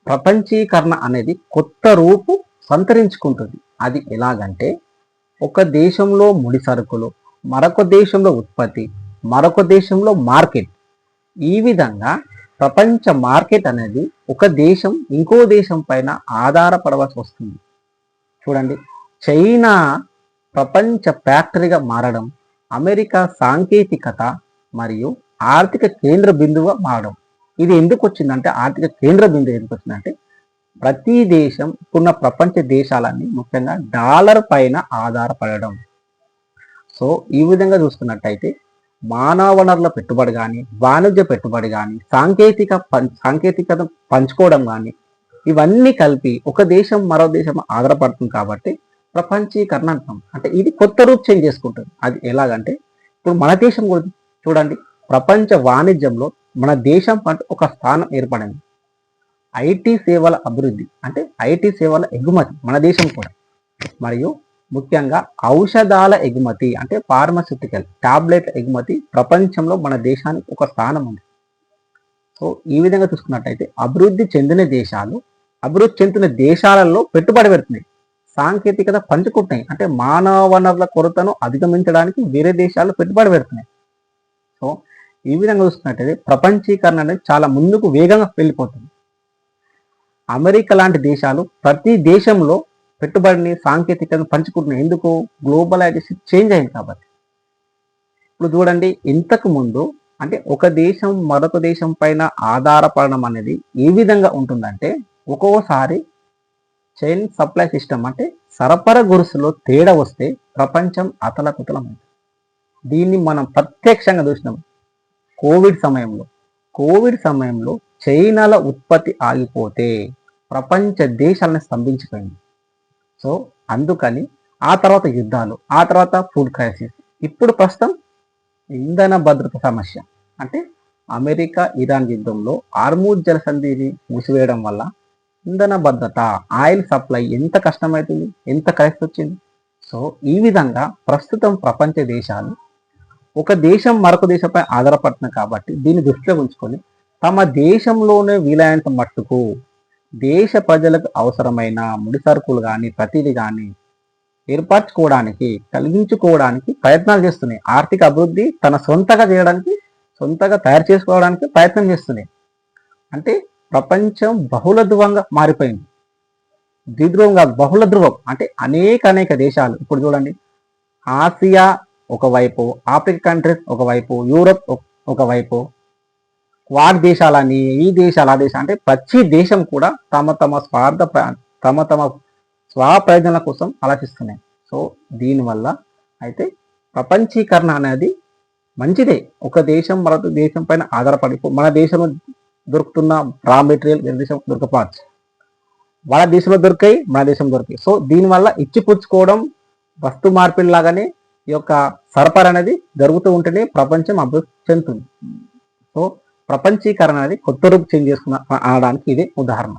ప్రపంచీకరణ అనేది కొత్త రూపు సంతరించుకుంటుంది. అది ఎలాగంటే ఒక దేశంలో ముడి సరుకులు, మరొక దేశంలో ఉత్పత్తి, మరొక దేశంలో మార్కెట్. ఈ విధంగా ప్రపంచ మార్కెట్ అనేది ఒక దేశం ఇంకో దేశం పైన ఆధారపడవలసి వస్తుంది. చూడండి, చైనా ప్రపంచ ఫ్యాక్టరీగా మారడం, అమెరికా సాంకేతికత మరియు ఆర్థిక కేంద్ర బిందువుగా మారడం. ఇది ఎందుకు వచ్చిందంటే, ఆర్థిక కేంద్ర బిందువు ఎందుకు వచ్చిందంటే, ప్రతి దేశం ఉన్న ప్రపంచ దేశాలన్నీ ముఖ్యంగా డాలర్ పైన ఆధారపడడం. సో ఈ విధంగా చూసుకున్నట్టయితే మానవ వనరుల పెట్టుబడి కానీ, వాణిజ్య పెట్టుబడి కానీ, సాంకేతికత పంచుకోవడం కానీ, ఇవన్నీ కలిపి ఒక దేశం మరో దేశం ఆధారపడుతుంది కాబట్టి ప్రపంచీకరణ అంటాం. అంటే ఇది కొత్త రూప్ చేంజ్ చేసుకుంటుంది. అది ఎలాగంటే, ఇప్పుడు మన దేశం గురించి చూడండి, ప్రపంచ వాణిజ్యంలో మన దేశం పంట ఒక స్థానం ఏర్పడింది. ఐటీ సేవల అభివృద్ధి అంటే ఐటీ సేవల ఎగుమతి మన దేశం కూడా, మరియు ముఖ్యంగా ఔషధాల ఎగుమతి అంటే ఫార్మాస్యూటికల్ టాబ్లెట్ల ఎగుమతి ప్రపంచంలో మన దేశానికి ఒక స్థానం ఉంది. సో ఈ విధంగా చూసుకున్నట్టయితే అభివృద్ధి చెందిన దేశాలలో పెట్టుబడి పెడుతున్నాయి, సాంకేతికత పంచుకుంటున్నాయి. అంటే మానవ వనరుల కొరతను అధిగమించడానికి వేరే దేశాలు పెట్టుబడి పెడుతున్నాయి. సో ఈ విధంగా చూసుకున్నట్టయితే ప్రపంచీకరణ అనేది చాలా ముందుకు వేగంగా వెళ్ళిపోతుంది. అమెరికా లాంటి దేశాలు ప్రతి దేశంలో పెట్టుబడిని సాంకేతికతను పంచుకుంటున్నాయి. ఎందుకు? గ్లోబలైజేషన్ చేంజ్ అయింది కాబట్టి. ఇప్పుడు చూడండి, ఇంతకు ముందు అంటే ఒక దేశం మరొక దేశం పైన ఆధారపడడం అనేది ఏ విధంగా ఉంటుందంటే, ఒక్కోసారి చైన్ సప్లై సిస్టమ్ అంటే సరఫరా గొలుసులో తేడా వస్తే ప్రపంచం అతలకుతలమైంది. దీన్ని మనం ప్రత్యక్షంగా చూసినాం కోవిడ్ సమయంలో చైనాల ఉత్పత్తి ఆగిపోతే ప్రపంచ దేశాలను స్తంభించిపోయింది. సో అందుకని ఆ తర్వాత యుద్ధాలు, ఆ తర్వాత ఫుడ్ క్రైసిస్, ఇప్పుడు ప్రస్తుతం ఇంధన భద్రత సమస్య. అంటే అమెరికా ఇరాన్ యుద్ధంలో హార్మూజ్ జలసంధిని మూసివేయడం వల్ల ఇంధన భద్రత, ఆయిల్ సప్లై ఎంత కష్టమవుతుంది, ఎంత క్రైసిస్ వచ్చింది. సో ఈ విధంగా ప్రస్తుతం ప్రపంచ దేశాలు ఒక దేశం మరొక దేశంపై ఆధారపడుతున్నాయి కాబట్టి దీన్ని దృష్టిలో ఉంచుకొని తమ దేశంలోనే వీలైనంత మట్టుకు దేశ ప్రజలకు అవసరమైన ముడి సరుకులు కానీ ప్రతిదీ కానీ కలిగించుకోవడానికి ప్రయత్నాలు చేస్తున్నాయి. ఆర్థిక అభివృద్ధి తన సొంతగా తయారు చేసుకోవడానికి ప్రయత్నం చేస్తున్నాయి. అంటే ప్రపంచం బహుళ ధ్రువంగా మారిపోయింది. ద్విధ్రువంగా బహుళ ధ్రువం అంటే అనేక దేశాలు. ఇప్పుడు చూడండి, ఆసియా ఒకవైపు, ఆఫ్రికా కంట్రీస్ ఒకవైపు, యూరోప్ ఒకవైపు, క్వాడ్ దేశాలని, ఈ దేశాలు ఆ దేశాలు, అంటే ప్రతి దేశం కూడా తమ స్వప్రయోజనాల కోసం ఆలోచిస్తున్నాయి. సో దీనివల్ల అయితే ప్రపంచీకరణ అనేది మంచిదే. ఒక దేశం మరొక దేశం పైన ఆధారపడి మన దేశంలో దొరుకుతున్న రా మెటీరియల్ వేరే దేశం దొరకపోవచ్చు, వాళ్ళ దేశంలో దొరికాయి, మన దేశం దొరికాయి. సో దీనివల్ల ఇచ్చిపుచ్చుకోవడం, వస్తు మార్పిడి లాగానే ఈ యొక్క సరఫరా అనేది జరుగుతూ ఉంటేనే ప్రపంచం అభివృద్ధి చెందుతుంది. సో ప్రపంచీకరణ అనేది కొత్త రూపు చేంజ్ చేసుకున్న అనడానికి ఇదే ఉదాహరణ.